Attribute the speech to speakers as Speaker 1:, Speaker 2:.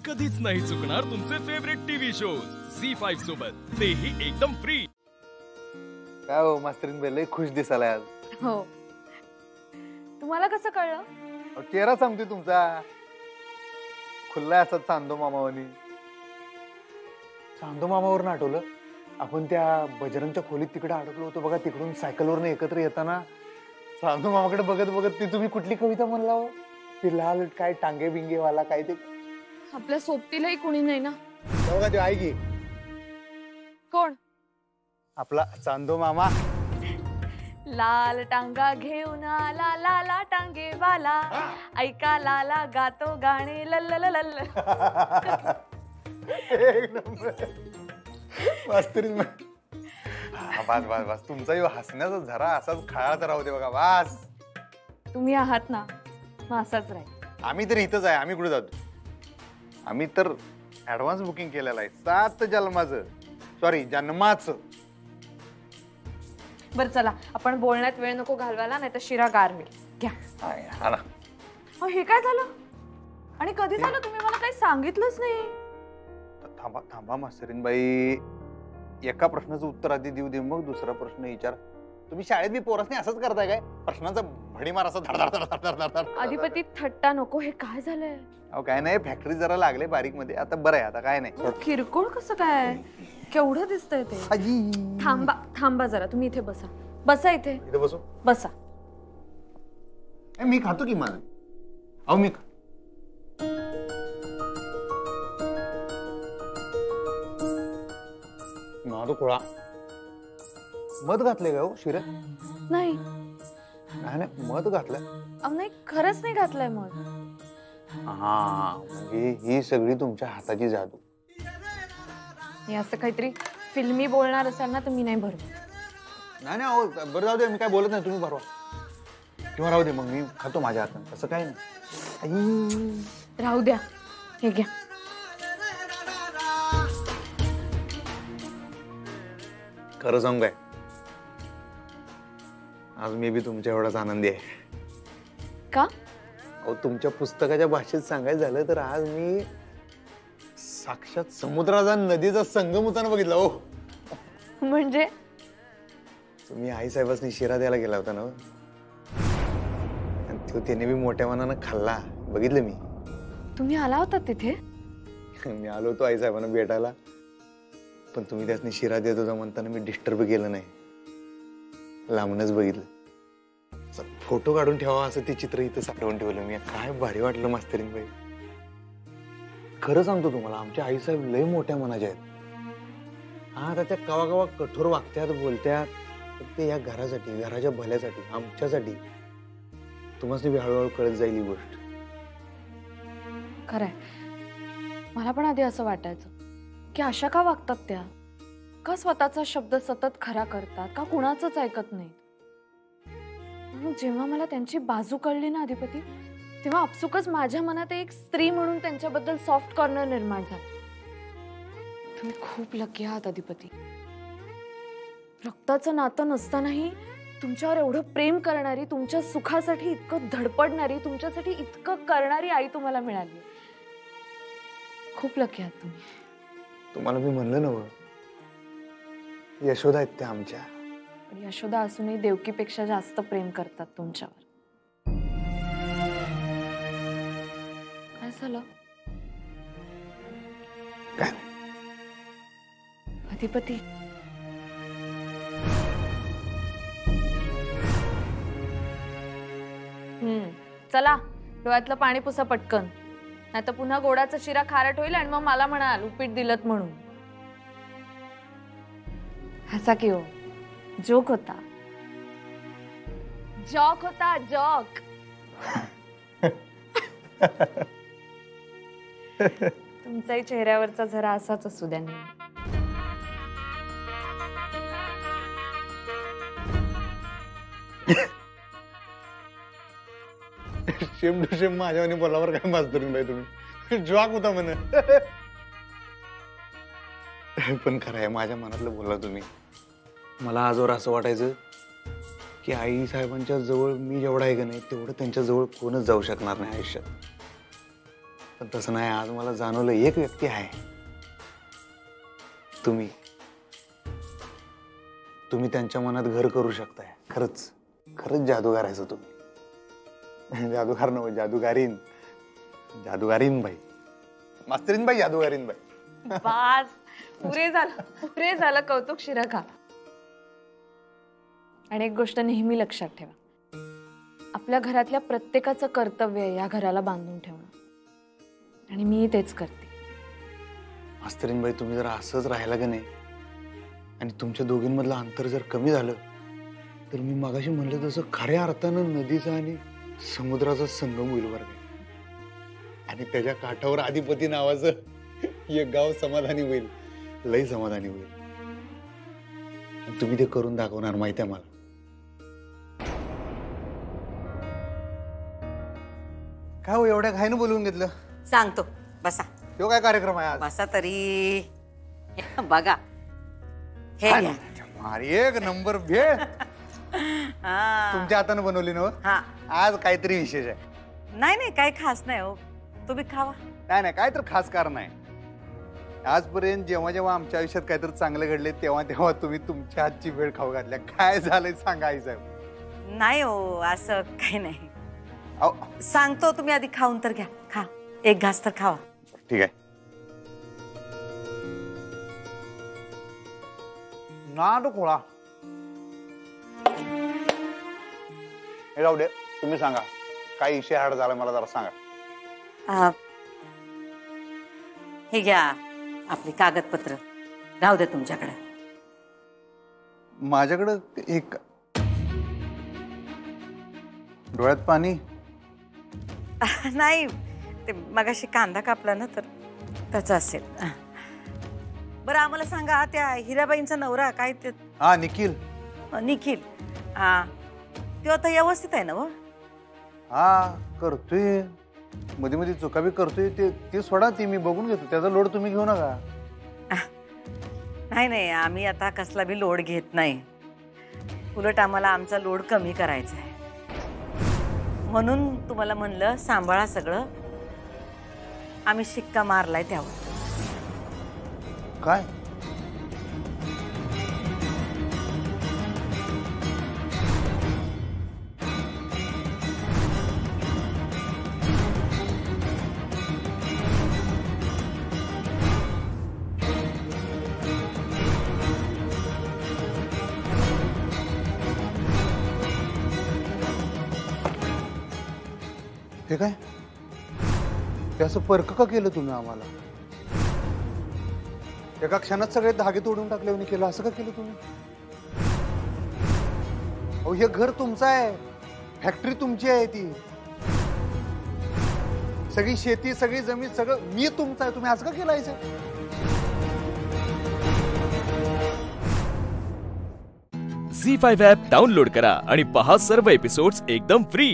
Speaker 1: कधीच नाही चुकणार तुमचे फेवरेट टीव्ही शोज झी5 सोबत, तेही एकदम फ्री।
Speaker 2: काय हो मास्तरीन बाई, लय खुश दिसायला आज।
Speaker 3: हो, तुम्हाला कसं कळलं?
Speaker 2: चेहरा सांगतोय तुमचा, खुल्ला असा चांदो मामावनी। चांदो मामावरून आठवलं, आपण त्या बजरंगच्या खोलीत तिकडे अडकलो होतो बघा, तिकडून सायकलवरून एकत्र येताना चांदो मामाकडे बघत बघत ती तुम्ही कुठली कविता म्हणला हो? ती लाल काय टांगे बिंगे वाला काय ते?
Speaker 3: आपल्या सोबतीलाही कोणी नाही ना।
Speaker 2: बघा ते आहे की
Speaker 3: कोण?
Speaker 2: आपला चांदो मामा।
Speaker 3: लाल टांगा घेऊन आला लाला टांगे वाला, ऐका लाला गातो गाणे लल्लललल।
Speaker 2: एक नंबर मास्तरीन बाई। बस बस बस, तुमचा हसण्याचा झरा असाच खाळात राहू दे बघा, बस।
Speaker 3: तुम्ही आहात ना, मग असाच राहील।
Speaker 2: आम्ही तर इथंच आहे, आम्ही कुठे जातो? आम्ही तर ऍडव्हान्स बुकिंग केलेलं आहे 7 जन्माचं, सॉरी जन्माचं।
Speaker 3: बर चला, आपण बोलण्यात वेळ नको घालवायला, नाही तर शिरा गार होईल। घ्या।
Speaker 2: हा ना।
Speaker 3: हे काय झालं आणि कधी झालं? तुम्ही मला काही सांगितलंच नाही।
Speaker 2: थांबा थांबा मास्तरीन बाई, एका प्रश्नाचं उत्तर आधी देऊ दे, मग दुसरा प्रश्न विचार। तुम्ही शाळेत बी पोरासनी असंच करताय काय? प्रश्नाचा भडीमार असा धडधड धडधड धडधड।
Speaker 3: अधिपती थट्टा नको, हे काय झालंय?
Speaker 2: अहो काय नाही, फॅक्टरी जरा लागले बारीक मध्ये, आता बरं आहे, आता काय नाही।
Speaker 3: किरकोळ कसं काय? केवढं दिसतंय ते? थांबा थांबा जरा, तुम्ही इथे बसा, बसा इथे।
Speaker 2: इथे बसू?
Speaker 3: बसा।
Speaker 2: मी खातो की माझं। अहो मी नादो खुळा मध घातले का हो शिऱ्यात?
Speaker 3: नाही
Speaker 2: नाही मध घातलंय?
Speaker 3: नाही, खरंच नाही घातलंय मध।
Speaker 2: हा, म्हणजे ही सगळी तुमच्या हाताची जादू।
Speaker 3: हे असं काहीतरी फिल्मी बोलणार असाल ना, तर मी नाही भरवत।
Speaker 2: नाही नाही, अहो बरं जाऊ दे, मी काय बोलत नाही, तुम्ही भरवा किंवा राहू दे, मग मी खातो माझ्या हाताने, तसं काय नाही।
Speaker 3: राहू द्या, हे घ्या।
Speaker 2: खरं सांगू काय, आज मी बी तुमच्या एवढाच आनंदी आहे।
Speaker 3: का?
Speaker 2: अहो तुमच्या पुस्तकाच्या भाषेत सांगायचं झालं तर आज मी साक्षात समुद्राचा नदीचा संगम होताना बघितला हो।
Speaker 3: म्हणजे?
Speaker 2: तुम्ही आई साहेबांनी शिरा द्यायला गेला होता ना, आणि तो त्याने बी मोठ्या मनानं खाल्ला, बघितलं मी।
Speaker 3: तुम्ही आला होता तिथे?
Speaker 2: मी आलो होतो आई साहेबांना भेटायला, पण तुम्ही त्यासनी शिरा देत होता म्हणताना मी डिस्टर्ब केलं नाही, लांबूनच बघितलं। फोटो काढून ठेवा असं ते चित्र इथं साठवून ठेवलं मी। काय भारी वाटलं मास्तरीन बाई, खरं सांगतो तुम्हाला, आमच्या आई साहेब लय मोठ्या मनाचे आहेत। हा, आता त्या कवा कवा कठोर वागत्यात, बोलत्यात, ते या घरासाठी, घराच्या भल्यासाठी, आमच्यासाठी। तुम्हाला बी हळूहळू कळत जाईल ही गोष्ट।
Speaker 3: खरंय, मला पण आधी असं वाटायचं की अशा का वागतात त्या, का स्वतःचा शब्द सतत खरा करतात, का कुणाचंच ऐकत नाही। मग जेव्हा मला त्यांची बाजू कळली ना अधिपती, तेव्हा आपसुकच माझ्या मनात एक स्त्री म्हणून त्यांच्याबद्दल सॉफ्ट कॉर्नर निर्माण झाला। तुम्ही खूप लकी आहात अधिपती। रक्ताचं नातं नसतानाही तुमच्यावर एवढं प्रेम करणारी, तुमच्या सुखासाठी इतकं धडपडणारी, तुमच्यासाठी इतकं करणारी आई तुम्हाला मिळाली। खूप लकी आहात तुम्ही।
Speaker 2: तुम्हाला मी म्हणलं ना, यशोदा आहेत त्या आमच्या।
Speaker 3: पण यशोदा असूनही देवकीपेक्षा जास्त प्रेम करतात तुमच्यावर। काय झालं
Speaker 2: काय?
Speaker 3: अधिपती, चला डोळ्यातलं पाणी पुसा पटकन, नाही तर पुन्हा गोडाचा शिरा खारट होईल आणि मग मला म्हणाल उपीट दिलत म्हणून। हसा की हो, जोक होता, जॉक होता, जॉक। तुमच्याही चेहऱ्यावरचा जरा असाच असू द्या।
Speaker 2: शेम टू शेम माझ्यावानी बोलावर काय मास्तरीन बाई तुम्ही, जॉक होता म्हणे। पण खरं आहे, माझ्या मनातलं बोलला तुम्ही। मला आजवर असं वाटायचं की आई साहेबांच्या जवळ मी जेवढा आहे का नाही, तेवढं त्यांच्या जवळ कोणच जाऊ शकणार नाही आयुष्यात। पण तसं नाही, आज मला जाणवलं एक व्यक्ती आहे, तुम्ही. तुम्ही त्यांच्या मनात घर करू शकताय. खरंच खरंच जादूगार आहे तुम्ही. जादूगार नव्हे, जादूगारीन. जादूगारीन बाई, मास्तरीन बाई, जादूगारीन बाई.
Speaker 3: बास, पुरे झालं कौतुक शिरखा. आणि एक गोष्ट नेहमी लक्षात ठेवा, आपल्या घरातल्या प्रत्येकाचं कर्तव्य आहे या घराला बांधून ठेवणं, आणि मी तेच करते.
Speaker 2: मास्तरीन बाई, तुम्ही जर असंच राहिला का नाही आणि तुमच्या दोघींमधलं अंतर जर कमी झालं तर मी मगाशी म्हणलं तसं खऱ्या अर्थानं नदीचा आणि समुद्राचा संगम होईल बरं. आणि त्याच्या काठावर अधिपती नावाचं एक गाव समाधानी होईल, लई समाधानी होईल. आणि तुम्ही ते करून दाखवणार, माहिती आहे मला. काय हो, एवढ्या घाईनं बोलवून घेतलं?
Speaker 4: सांगतो, बसा.
Speaker 2: तो काय कार्यक्रम आहे आज?
Speaker 4: बसा तरी. बघा हे घ्या.
Speaker 2: अरे एक नंबर भेळ.
Speaker 4: हा.
Speaker 2: तुमच्या हाताने बनवली ना?
Speaker 4: हा.
Speaker 2: आज काहीतरी विशेष आहे.
Speaker 4: नाही नाही, काही खास नाही हो, तुम्ही खावा.
Speaker 2: नाही नाही, काय तर खास कारण आहे. आजपर्यंत जेव्हा जेव्हा आमच्या आयुष्यात काहीतरी चांगलं घडले तेव्हा तेव्हा तुम्ही तुमच्या हातची भेळ खाऊ घातल्या. काय झालंय सांगा आई साहेब.
Speaker 4: नाही हो, असं काही नाही.
Speaker 2: अहो,
Speaker 4: सांगतो, तुम्ही आधी खाऊन तर घ्या. खा, एक घास तर खावा.
Speaker 2: ठीक आहे. नाद खोळा हे जाऊ दे, तुम्ही सांगा काय विषय हाड झाला, मला जरा सांगा.
Speaker 4: हे घ्या आपली कागदपत्र, राहू दे तुमच्याकडे.
Speaker 2: माझ्याकडं एक डोळ्यात पाणी.
Speaker 4: नाही, ते मगाशी कांदा कापला ना, तर त्याचं असेल. बरं आम्हाला सांगा, त्या हिराबाईंचा नवरा काय ते?
Speaker 2: हा, निखिल.
Speaker 4: निखिल, हा, तो आता व्यवस्थित आहे ना? व
Speaker 2: हा, करतोय मध्ये मध्ये चुका बी करतोय. ते सोडा, ती मी बघून घेतो, त्याचा लोड तुम्ही घेऊ नका.
Speaker 4: नाही नाही, आम्ही आता कसला बी लोड घेत नाही. उलट आम्हाला आमचा लोड कमी करायचा आहे, म्हणून तुम्हाला म्हणलं सांभाळा सगळं. आम्ही शिक्का मारलाय त्यावर.
Speaker 2: काय? ते काय? ते असं परक का केलं तुम्ही आम्हाला? एका क्षणात सगळे धागे तोडून टाकले केलं, असं का केलं तुम्ही? अहो, हे घर तुमचं आहे, फॅक्टरी तुमची आहे, ती सगळी शेती, सगळी जमीन, सगळं मी तुमचं आहे. तुम्ही असं का केलं?
Speaker 1: झी5 ॲप डाउनलोड करा आणि पहा सर्व एपिसोड्स एकदम फ्री.